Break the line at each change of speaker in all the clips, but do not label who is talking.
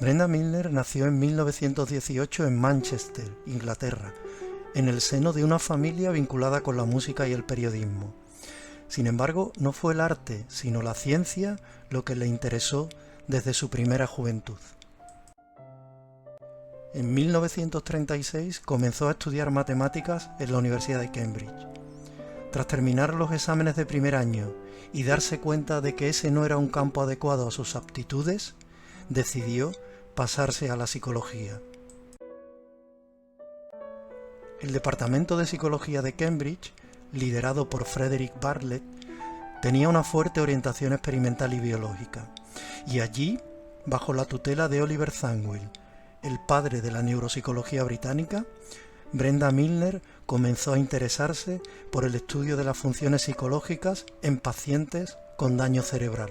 Brenda Milner nació en 1918 en Manchester, Inglaterra, en el seno de una familia vinculada con la música y el periodismo. Sin embargo, no fue el arte, sino la ciencia lo que le interesó desde su primera juventud. En 1936 comenzó a estudiar matemáticas en la Universidad de Cambridge. Tras terminar los exámenes de primer año y darse cuenta de que ese no era un campo adecuado a sus aptitudes, decidió pasarse a la psicología. El departamento de psicología de Cambridge, liderado por Frederick Bartlett, tenía una fuerte orientación experimental y biológica, y allí, bajo la tutela de Oliver Zangwill, el padre de la neuropsicología británica, Brenda Milner comenzó a interesarse por el estudio de las funciones psicológicas en pacientes con daño cerebral.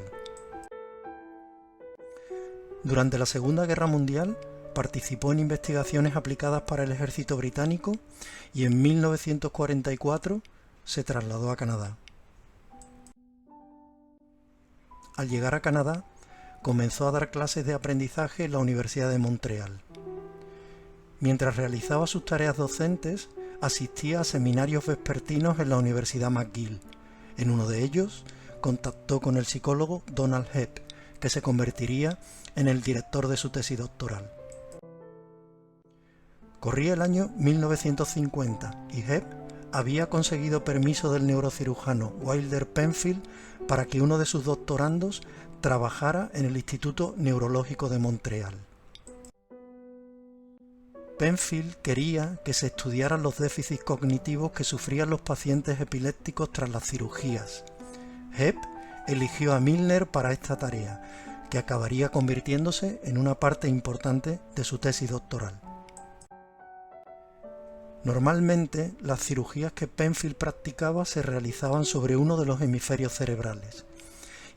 Durante la Segunda Guerra Mundial participó en investigaciones aplicadas para el ejército británico y en 1944 se trasladó a Canadá. Al llegar a Canadá, comenzó a dar clases de aprendizaje en la Universidad de Montreal. Mientras realizaba sus tareas docentes, asistía a seminarios vespertinos en la Universidad McGill. En uno de ellos, contactó con el psicólogo Donald Hebb, que se convertiría en el director de su tesis doctoral. Corría el año 1950 y Hebb había conseguido permiso del neurocirujano Wilder Penfield para que uno de sus doctorandos trabajara en el Instituto Neurológico de Montreal. Penfield quería que se estudiaran los déficits cognitivos que sufrían los pacientes epilépticos tras las cirugías. Hebb eligió a Milner para esta tarea, que acabaría convirtiéndose en una parte importante de su tesis doctoral. Normalmente, las cirugías que Penfield practicaba se realizaban sobre uno de los hemisferios cerebrales,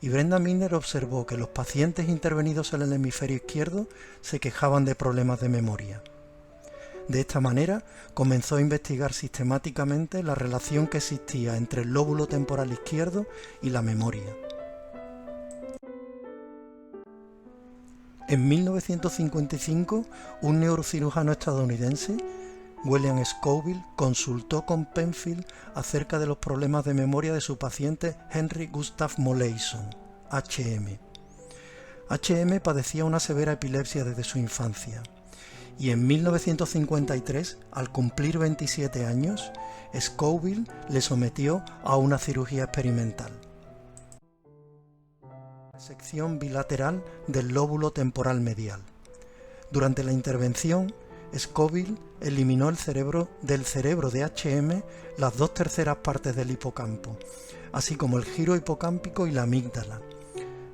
y Brenda Milner observó que los pacientes intervenidos en el hemisferio izquierdo se quejaban de problemas de memoria. De esta manera, comenzó a investigar sistemáticamente la relación que existía entre el lóbulo temporal izquierdo y la memoria. En 1955, un neurocirujano estadounidense, William Scoville, consultó con Penfield acerca de los problemas de memoria de su paciente Henry Gustav Moleison, HM. HM padecía una severa epilepsia desde su infancia, y en 1953, al cumplir 27 años, Scoville le sometió a una cirugía experimental. Sección bilateral del lóbulo temporal medial. Durante la intervención, Scoville eliminó del cerebro de HM las 2/3 partes del hipocampo, así como el giro hipocámpico y la amígdala.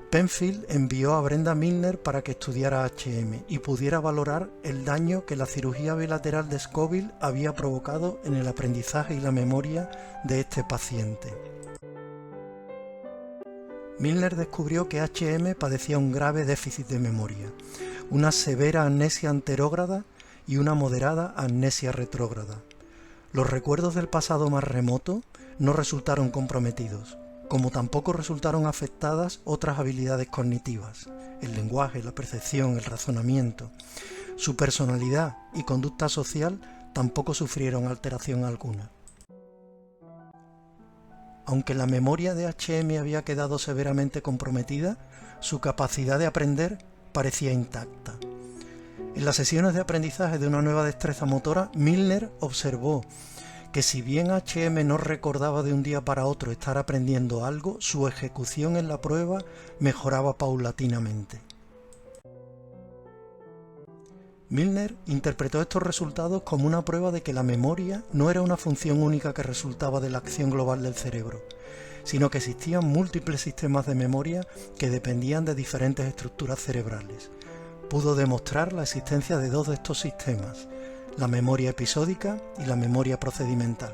Penfield envió a Brenda Milner para que estudiara HM y pudiera valorar el daño que la cirugía bilateral de Scoville había provocado en el aprendizaje y la memoria de este paciente. Milner descubrió que HM padecía un grave déficit de memoria, una severa amnesia anterógrada y una moderada amnesia retrógrada. Los recuerdos del pasado más remoto no resultaron comprometidos, como tampoco resultaron afectadas otras habilidades cognitivas, el lenguaje, la percepción, el razonamiento. Su personalidad y conducta social tampoco sufrieron alteración alguna. Aunque la memoria de HM había quedado severamente comprometida, su capacidad de aprender parecía intacta. En las sesiones de aprendizaje de una nueva destreza motora, Milner observó que si bien HM no recordaba de un día para otro estar aprendiendo algo, su ejecución en la prueba mejoraba paulatinamente. Milner interpretó estos resultados como una prueba de que la memoria no era una función única que resultaba de la acción global del cerebro, sino que existían múltiples sistemas de memoria que dependían de diferentes estructuras cerebrales. Pudo demostrar la existencia de dos de estos sistemas, la memoria episódica y la memoria procedimental.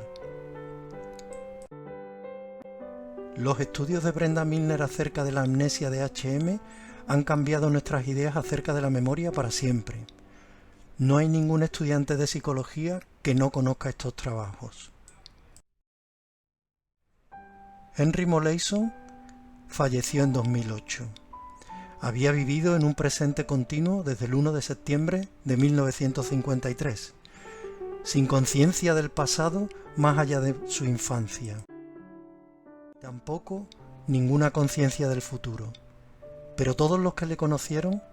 Los estudios de Brenda Milner acerca de la amnesia de HM han cambiado nuestras ideas acerca de la memoria para siempre. No hay ningún estudiante de psicología que no conozca estos trabajos. Henry Moleison falleció en 2008. Había vivido en un presente continuo desde el 1 de septiembre de 1953, sin conciencia del pasado más allá de su infancia. Tampoco ninguna conciencia del futuro. Pero todos los que le conocieron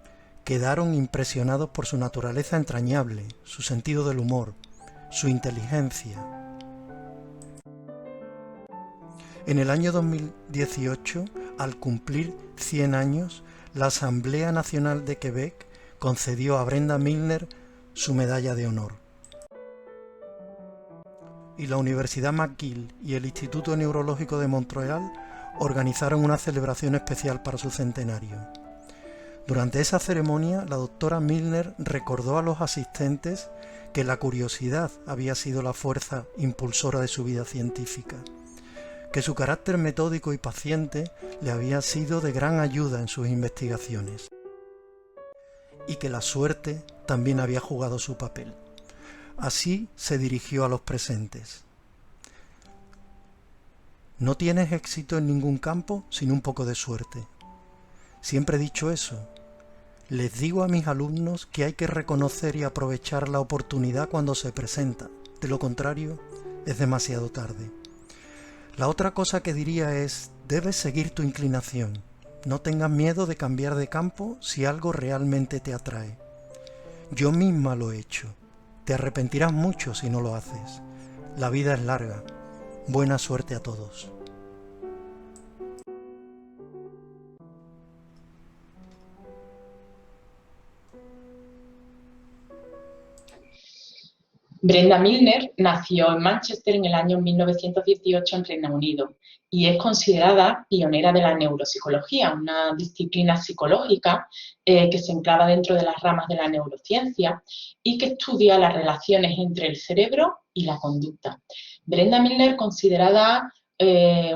quedaron impresionados por su naturaleza entrañable, su sentido del humor, su inteligencia. En el año 2018, al cumplir 100 años, la Asamblea Nacional de Quebec concedió a Brenda Milner su medalla de honor. Y la Universidad McGill y el Instituto Neurológico de Montreal organizaron una celebración especial para su centenario. Durante esa ceremonia, la doctora Milner recordó a los asistentes que la curiosidad había sido la fuerza impulsora de su vida científica, que su carácter metódico y paciente le había sido de gran ayuda en sus investigaciones, y que la suerte también había jugado su papel. Así se dirigió a los presentes. No tienes éxito en ningún campo sin un poco de suerte. Siempre he dicho eso. Les digo a mis alumnos que hay que reconocer y aprovechar la oportunidad cuando se presenta. De lo contrario, es demasiado tarde. La otra cosa que diría es, debes seguir tu inclinación. No tengas miedo de cambiar de campo si algo realmente te atrae. Yo misma lo he hecho. Te arrepentirás mucho si no lo haces. La vida es larga. Buena suerte a todos.
Brenda Milner nació en Manchester en el año 1918 en Reino Unido y es considerada pionera de la neuropsicología, una disciplina psicológica que se enclava dentro de las ramas de la neurociencia y que estudia las relaciones entre el cerebro y la conducta. Brenda Milner considerada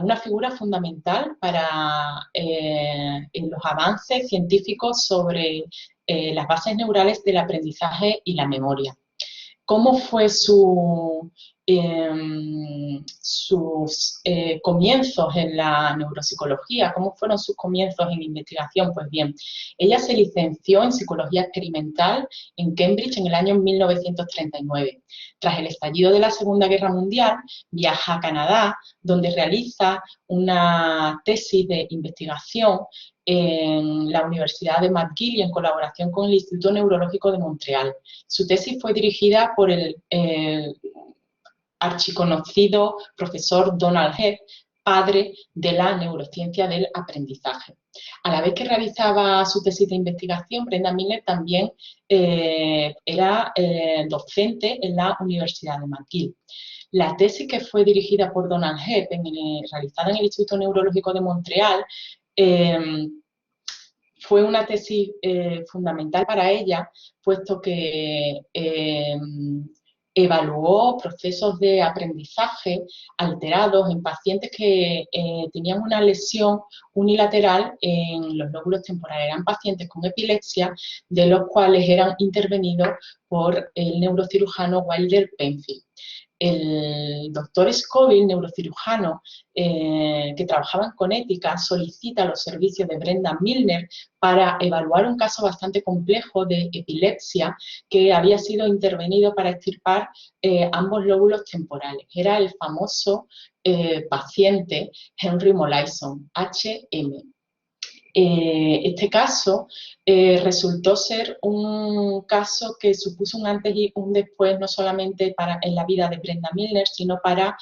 una figura fundamental para los avances científicos sobre las bases neurales del aprendizaje y la memoria. ¿Cómo fue sus comienzos en la neuropsicología? ¿Cómo fueron sus comienzos en investigación? Pues bien, ella se licenció en Psicología Experimental en Cambridge en el año 1939. Tras el estallido de la Segunda Guerra Mundial, viaja a Canadá, donde realiza una tesis de investigación en la Universidad de McGill y en colaboración con el Instituto Neurológico de Montreal. Su tesis fue dirigida por el archiconocido profesor Donald Hebb, padre de la neurociencia del aprendizaje. A la vez que realizaba su tesis de investigación, Brenda Milner también era docente en la Universidad de McGill. La tesis que fue dirigida por Donald Hebb, realizada en el Instituto Neurológico de Montreal, fue una tesis fundamental para ella, puesto que evaluó procesos de aprendizaje alterados en pacientes que tenían una lesión unilateral en los lóbulos temporales. Eran pacientes con epilepsia, de los cuales eran intervenidos por el neurocirujano Wilder Penfield. El doctor Scoville, neurocirujano que trabajaba en Connecticut, solicita los servicios de Brenda Milner para evaluar un caso bastante complejo de epilepsia que había sido intervenido para extirpar ambos lóbulos temporales. Era el famoso paciente Henry Molaison, HM. Este caso resultó ser un caso que supuso un antes y un después, no solamente en la vida de Brenda Milner, sino para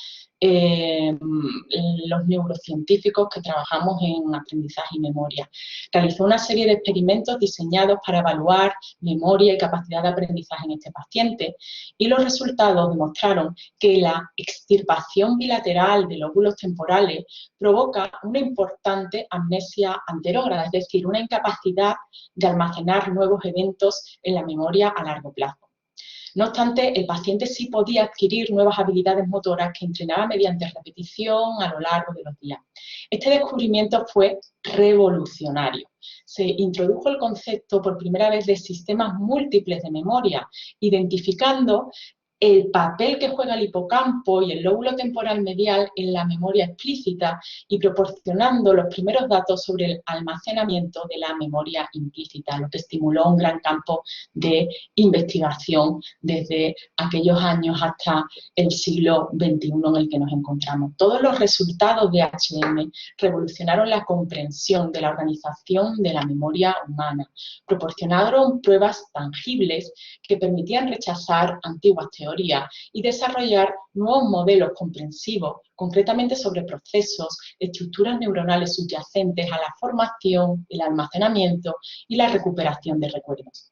los neurocientíficos que trabajamos en aprendizaje y memoria. Realizó una serie de experimentos diseñados para evaluar memoria y capacidad de aprendizaje en este paciente y los resultados demostraron que la extirpación bilateral de lóbulos temporales provoca una importante amnesia anterógrada, es decir, una incapacidad de almacenar nuevos eventos en la memoria a largo plazo. No obstante, el paciente sí podía adquirir nuevas habilidades motoras que entrenaba mediante repetición a lo largo de los días. Este descubrimiento fue revolucionario. Se introdujo el concepto por primera vez de sistemas múltiples de memoria, identificando el papel que juega el hipocampo y el lóbulo temporal medial en la memoria explícita y proporcionando los primeros datos sobre el almacenamiento de la memoria implícita, lo que estimuló un gran campo de investigación desde aquellos años hasta el siglo XXI en el que nos encontramos. Todos los resultados de HM revolucionaron la comprensión de la organización de la memoria humana, proporcionaron pruebas tangibles que permitían rechazar antiguas teorías y desarrollar nuevos modelos comprensivos, concretamente sobre procesos, estructuras neuronales subyacentes a la formación, el almacenamiento y la recuperación de recuerdos.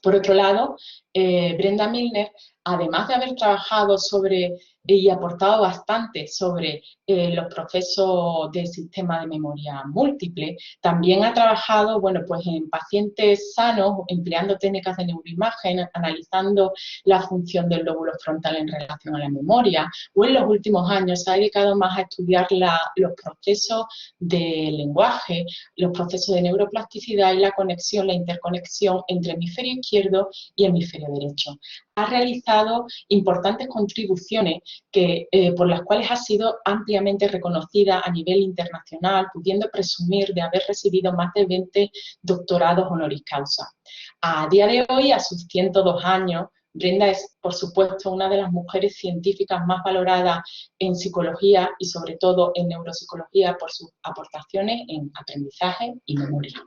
Por otro lado, Brenda Milner, además de haber trabajado sobre y aportado bastante sobre los procesos del sistema de memoria múltiple, también ha trabajado, bueno, pues en pacientes sanos, empleando técnicas de neuroimagen, analizando la función del lóbulo frontal en relación a la memoria, o en los últimos años se ha dedicado más a estudiar los procesos de lenguaje, los procesos de neuroplasticidad y la conexión, la interconexión entre hemisferio izquierdo y hemisferio derecho. Ha realizado importantes contribuciones por las cuales ha sido ampliamente reconocida a nivel internacional, pudiendo presumir de haber recibido más de 20 doctorados honoris causa. A día de hoy, a sus 102 años, Brenda es, por supuesto, una de las mujeres científicas más valoradas en psicología y, sobre todo, en neuropsicología por sus aportaciones en aprendizaje y memoria.